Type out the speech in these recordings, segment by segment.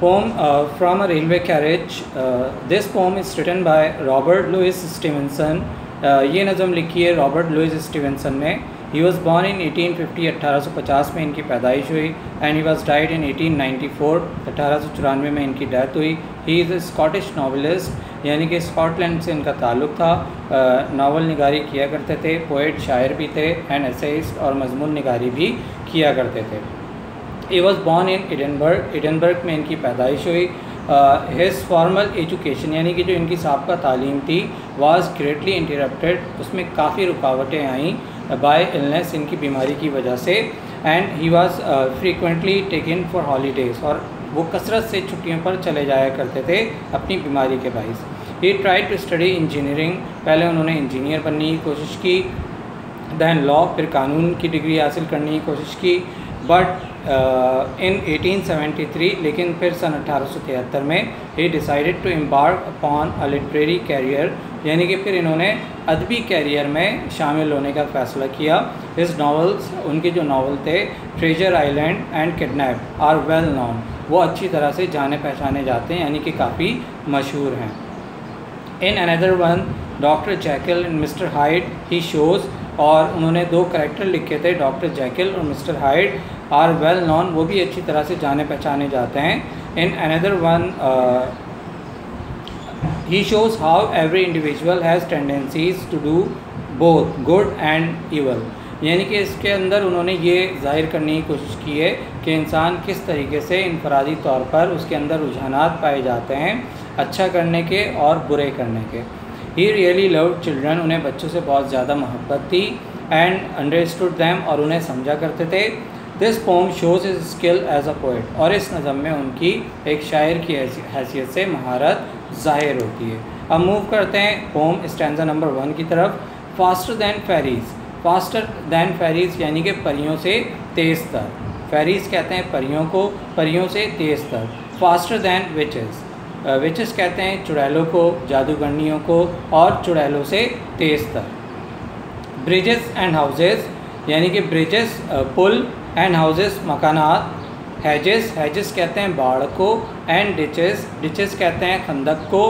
poem from a railway carriage. This poem is written by Robert Louis Stevenson. ये नज़म लिखी है Robert Louis Stevenson ने. He was born in 1850, 1850 में इनकी पैदाइश हुई. And he was died in 1894, 1894 में इनकी डेथ हुई. He is a Scottish novelist, यानी कि स्कॉटलैंड से इनका ताल्लुक़ था. नावल निगारी किया करते थे, पोइट शायर भी थे, एंड एसेइस्ट और मजमून निगारी भी किया करते थे. He was born in Edinburgh, Edinburgh में इनकी पैदाइश हुई. हिज फॉर्मल एजुकेशन, यानी कि जो इनकी साबका तालीम थी, वाज ग्रेटली इंटरप्टेड, उसमें काफ़ी रुकावटें आईं बाय इलनेस, इनकी बीमारी की वजह से. And he was frequently taken for holidays, और वो कसरत से छुट्टियों पर चले जाया करते थे अपनी बीमारी के बाइस. He tried to study engineering, पहले उन्होंने इंजीनियर बनने की कोशिश की. दैन लॉ, फिर कानून की डिग्री हासिल करने की कोशिश की. बट इन 1873, लेकिन फिर सन 1873 में he decided to embark upon a literary career, यानी कि फिर इन्होंने अदबी कैरियर में शामिल होने का फ़ैसला किया. हिज नावल्स, उनके जो नावल थे Treasure Island and kidnap, are well known, वो अच्छी तरह से जाने पहचाने जाते हैं, यानी कि काफ़ी मशहूर हैं. In another one doctor Jekyll and mister Hyde he shows, और उन्होंने 2 कैरेक्टर लिखे थे, डॉक्टर जैकिल और mister Hyde, are well known, वो भी अच्छी तरह से जाने पहचाने जाते हैं. In another one he shows how every individual has tendencies to do both good and evil, यानी कि इसके अंदर उन्होंने ये जाहिर करने की कोशिश की है कि इंसान किस तरीके से इनफरादी तौर पर उसके अंदर रुझानात पाए जाते हैं अच्छा करने के और बुरे करने के. ही रियली लव्ड चिल्ड्रन, उन्हें बच्चों से बहुत ज़्यादा मोहब्बत थी. एंड अंडरस्टूड दैम, और उन्हें समझा करते थे. This poem shows his skill as a poet, और इस नज़म में उनकी एक शायर की हैसियत से महारत ज़ाहिर होती है. अब मूव करते हैं पोम स्टैंजा नंबर 1 की तरफ. Faster than ferries, faster than ferries यानी कि परियों से तेज़ तर. फेरीज़ कहते हैं परियों को, परियों से तेज़ तर. फास्टर दैन विचेस, विचेस कहते हैं चुड़ैलों को, जादूगरनियों को, और चुड़ैलों से तेज़ तर. ब्रिजेस एंड हाउसेस, यानी कि ब्रिजेस पुल, एंड हाउसेस मकानात. हैजेस, हैजेस कहते हैं बाढ़ को, एंड डिचेस, डिचेस कहते हैं खंदक को.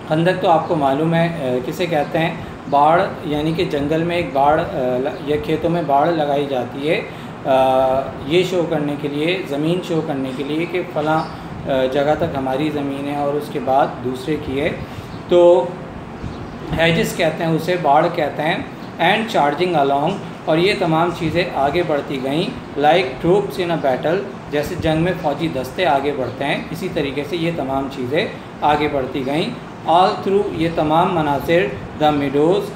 खंदक तो आपको मालूम है किसे कहते हैं, बाढ़, यानी कि जंगल में एक बाढ़ या खेतों में बाढ़ लगाई जाती है ये शो करने के लिए, ज़मीन शो करने के लिए कि फ़लाँ जगह तक हमारी ज़मीन है और उसके बाद दूसरे की है, तो हैजेस कहते हैं उसे, बाढ़ कहते हैं. एंड चार्जिंग अलॉन्ग, और ये तमाम चीज़ें आगे बढ़ती गईं. Like troops in a battle, जैसे जंग में फ़ौजी दस्ते आगे बढ़ते हैं, इसी तरीके से ये तमाम चीज़ें आगे बढ़ती गईं. ऑल थ्रू, ये तमाम मनासिर. द मिडोज़,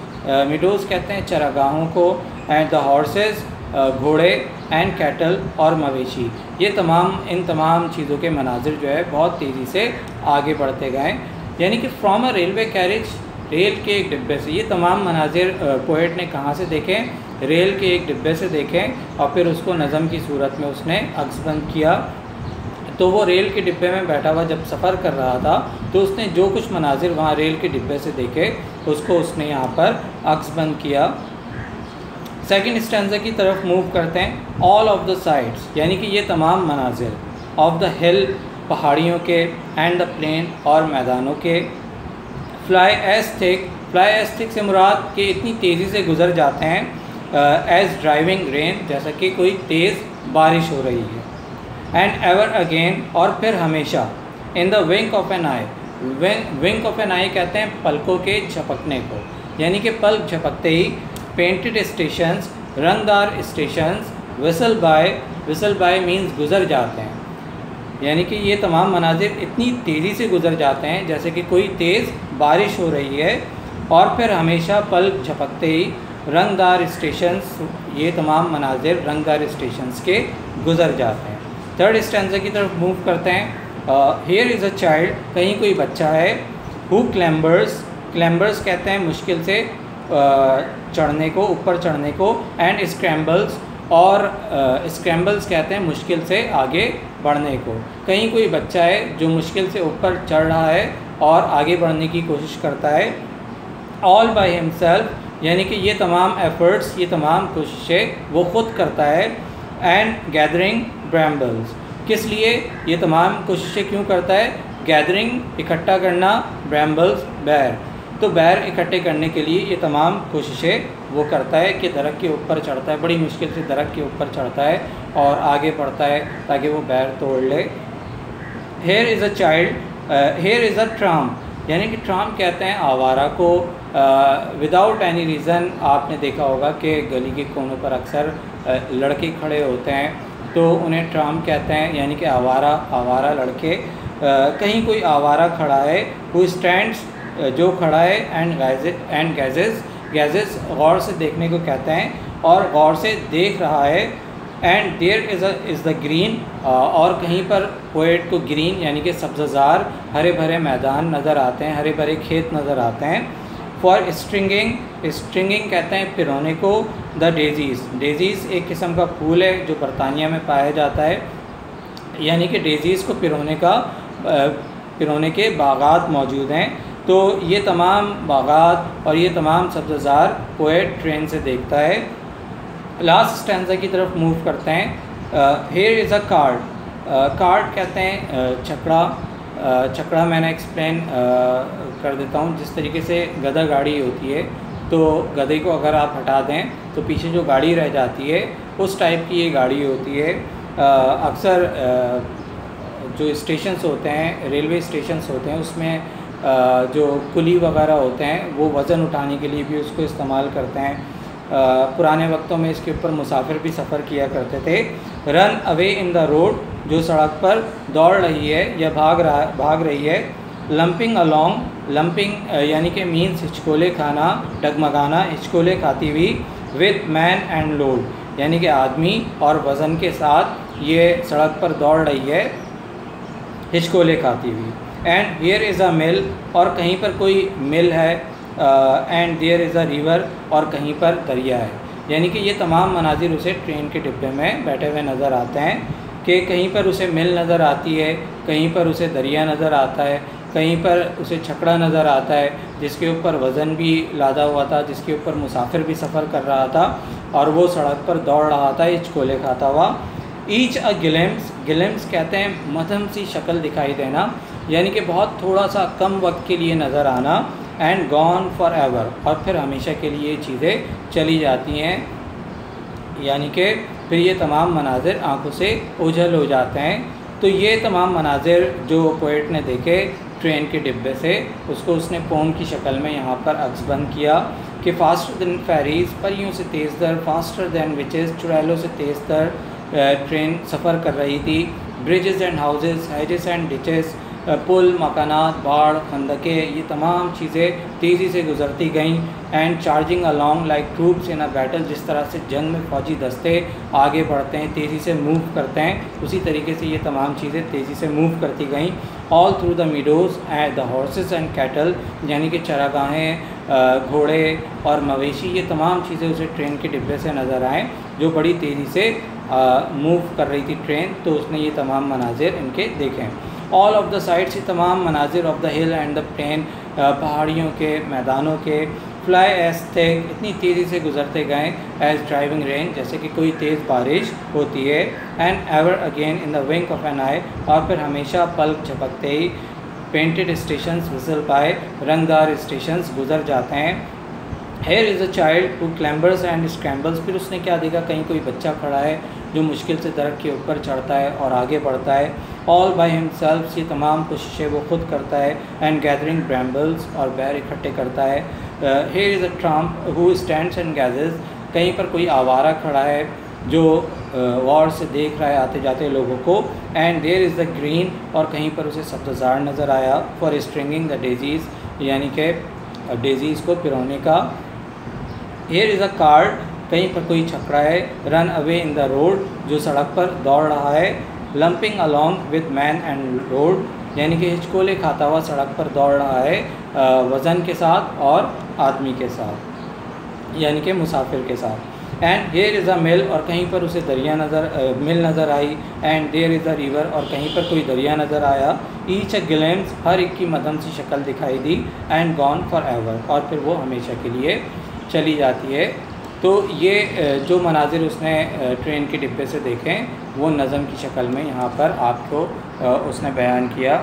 मिडोज़ कहते हैं चरागाहों को. एंड द हॉर्सेस, घोड़े. एंड कैटल, और मवेशी. ये तमाम, इन तमाम चीज़ों के मनाजिर जो है बहुत तेज़ी से आगे बढ़ते गए, यानी कि from a railway carriage, rail के एक डिब्बे से. ये तमाम मनाजिर पोएट ने कहाँ से देखे, रेल के एक डिब्बे से देखें, और फिर उसको नज़म की सूरत में उसने अक्सबंद किया. तो वो रेल के डिब्बे में बैठा हुआ जब सफ़र कर रहा था, तो उसने जो कुछ मनाजिर वहाँ रेल के डिब्बे से देखे, उसको उसने यहाँ पर अक्सबंद किया. सेकंड स्टैंजा की तरफ मूव करते हैं. ऑल ऑफ द साइड्स, यानी कि ये तमाम मनाजिर. ऑफ द हिल, पहाड़ियों के. एंड द प्लेन, और मैदानों के. Fly as thick, fly as thick से मुराद कि इतनी तेज़ी से गुज़र जाते हैं. एज ड्राइविंग रेन, जैसा कि कोई तेज़ बारिश हो रही है. एंड एवर अगेन, और फिर हमेशा. In the wink of an eye, wink of an eye कहते हैं पलकों के झपकने को, यानी कि पलक झपकते ही. पेंटेड स्टेशंस, रंगदार stations. Whistle by, whistle by means गुज़र जाते हैं, यानी कि ये तमाम मनाजिर इतनी तेज़ी से गुज़र जाते हैं जैसे कि कोई तेज़ बारिश हो रही है. और फिर हमेशा पलक झपकते ही. रंगदार स्टेशंस, ये तमाम मनाजिर रंगदार स्टेशंस के गुज़र जाते हैं. थर्ड स्टैंजा की तरफ मूव करते हैं. हियर इज़ अ चाइल्ड, कहीं कोई बच्चा है. हु क्लैम्बर्स, क्लैम्बर्स कहते हैं मुश्किल से चढ़ने को, ऊपर चढ़ने को. एंड स्क्रैम्बल्स, और स्क्रैम्बल्स कहते हैं मुश्किल से आगे बढ़ने को. कहीं कोई बच्चा है जो मुश्किल से ऊपर चढ़ रहा है और आगे बढ़ने की कोशिश करता है. ऑल बाय हिमसेल्फ, यानी कि ये तमाम एफ़र्ट्स, ये तमाम कोशिशें वो ख़ुद करता है. एंड गैदरिंग ब्रैम्बल्स, किस लिए ये तमाम कोशिशें क्यों करता है? गैदरिंग इकट्ठा करना, ब्रैम्बल्स बैर, तो बैर इकट्ठे करने के लिए ये तमाम कोशिशें वो करता है कि दरख्त के ऊपर चढ़ता है, बड़ी मुश्किल से दरख्त के ऊपर चढ़ता है और आगे बढ़ता है ताकि वो बैर तोड़ ले। Hair is a child, hair is a tram, यानी कि ट्राम कहते हैं आवारा को। विदाउट एनी रीज़न आपने देखा होगा कि गली के कोनों पर अक्सर लड़के खड़े होते हैं तो उन्हें ट्राम कहते हैं, यानी कि आवारा लड़के। कहीं कोई आवारा खड़ा है, हु स्टैंड्स, जो खड़ा है, एंड गैजेस गौर से देखने को कहते हैं और गौर से देख रहा है। And there is the green, और कहीं पर पोएट को ग्रीन यानी कि सब्ज़ार हरे भरे मैदान नज़र आते हैं, हरे भरे खेत नज़र आते हैं। फॉर स्ट्रिंगिंग कहते हैं पिरोने को। द डेजीज़ एक किस्म का फूल है जो बरतानिया में पाया जाता है, यानी कि डेजीज़ को पिरोने के बागात मौजूद हैं। तो ये तमाम बागात और ये तमाम सब्ज़ार पोएट ट्रेन से देखता है। लास्ट स्टैंजा की तरफ मूव करते हैं। हेयर इज़ अ कार्ड कहते हैं छकड़ा मैंने एक्सप्लेन कर देता हूँ। जिस तरीके से गधा गाड़ी होती है तो गधे को अगर आप हटा दें तो पीछे जो गाड़ी रह जाती है उस टाइप की ये गाड़ी होती है। अक्सर जो स्टेशंस होते हैं, रेलवे स्टेशंस होते हैं, उसमें जो कुली वगैरह होते हैं वो वज़न उठाने के लिए भी उसको इस्तेमाल करते हैं। पुराने वक्तों में इसके ऊपर मुसाफिर भी सफ़र किया करते थे। Run away in the road, जो सड़क पर दौड़ रही है या भाग रही है। लंपिंग अलॉन्ग, लंपिंग यानी कि मीन्स हिचकोले खाना, डगमगाना, हिचकोले खाती हुई। विथ मैन एंड लोड, यानी कि आदमी और वज़न के साथ ये सड़क पर दौड़ रही है हिचकोले खाती हुई। And here is a mill, और कहीं पर कोई मिल है। And there is a river, और कहीं पर दरिया है। यानी कि ये तमाम मनाजिर उसे ट्रेन के डिब्बे में बैठे हुए नज़र आते हैं कि कहीं पर उसे मिल नज़र आती है, कहीं पर उसे दरिया नज़र आता है, कहीं पर उसे छकड़ा नज़र आता है जिसके ऊपर वज़न भी लादा हुआ था, जिसके ऊपर मुसाफिर भी सफ़र कर रहा था और वो सड़क पर दौड़ रहा था हिचकोले खाता हुआ। ईच अ गिलिम्स कहते हैं मध्यम सी शक्ल दिखाई देना, यानी कि बहुत थोड़ा सा कम वक्त के लिए नज़र आना। एंड गॉन फॉर एवर, और फिर हमेशा के लिए चीज़ें चली जाती हैं, यानी कि फिर ये तमाम मनाजिर आँखों से ओझल हो जाते हैं। तो ये तमाम मनाजिर जो पोएट ने देखे ट्रेन के डिब्बे से, उसको उसने पोम की शक्ल में यहाँ पर अक्सबंद किया कि फास्टर दैन फेरीज, परियों से तेज़ दर, फास्टर दैन विचेस, चुड़ैलों से तेज़ दर ट्रेन सफ़र कर रही थी। Bridges and houses, hedges and ditches, पुल, मकानात, बाढ़, खंदके, ये तमाम चीज़ें तेज़ी से गुजरती गईं। And charging along like troops in a battle, जिस तरह से जंग में फ़ौजी दस्ते आगे बढ़ते हैं, तेज़ी से मूव करते हैं, उसी तरीके से ये तमाम चीज़ें तेज़ी से मूव करती गईं। All through the meadows and the horses and cattle, यानी कि चरागाहें, घोड़े और मवेशी, ये तमाम चीज़ें उसे ट्रेन के डिब्बे से नज़र आएँ जो बड़ी तेज़ी से मूव कर रही थी ट्रेन। तो उसने ये तमाम मनाजिर इनके देखे। ऑल ऑफ द साइड्स, ये तमाम मनाजिर of the hill and the plain, पहाड़ियों के, मैदानों के। फ्लाई एस थे, इतनी तेज़ी से गुजरते गए, एज ड्राइविंग रेन, जैसे कि कोई तेज़ बारिश होती है। And ever again in the wink of an eye, और फिर हमेशा पलक झपकते ही। पेंटेड स्टेशंस विसल पाए, रंगदार स्टेशंस गुजर जाते हैं। Here is a child who clambers and scrambles, फिर उसने क्या देखा, कहीं कोई बच्चा खड़ा है जो मुश्किल से दरख्त के ऊपर चढ़ता है और आगे बढ़ता है। ऑल बाय हिमसेल्फ, ये तमाम कोशिशें वो खुद करता है। एंड गैदरिंग ब्रैम्बल्स, और बैर इकट्ठे करता है। Hair is a Trump who stands and gathers, कहीं पर कोई आवारा खड़ा है जो गौर से देख रहा है आते जाते लोगों को। And there is the green, और कहीं पर उसे सब्ज़ार नज़र आया। फॉर स्ट्रिंगिंग द डेजीज़, यानी कि डेजीज़ को पिरोने का। हेयर इज़ अ कार्ड, कहीं पर कोई छकड़ा है। Run away in the road, जो सड़क पर दौड़ रहा है। Lumping along with man and road, यानी कि हिचकोले खाता हुआ सड़क पर दौड़ रहा है वज़न के साथ और आदमी के साथ, यानी कि मुसाफिर के साथ। And here is a mill, और कहीं पर उसे दरिया मिल नज़र आई। And there is a river, और कहीं पर कोई दरिया नज़र आया। ईच अ ग्लिम्स, हर एक की मध्यम सी शक्ल दिखाई दी। एंड गॉन फॉर एवर, और फिर वो हमेशा के लिए चली जाती है। तो ये जो मनाजिर उसने ट्रेन के डिब्बे से देखें वो नज़म की शक्ल में यहाँ पर आपको उसने बयान किया।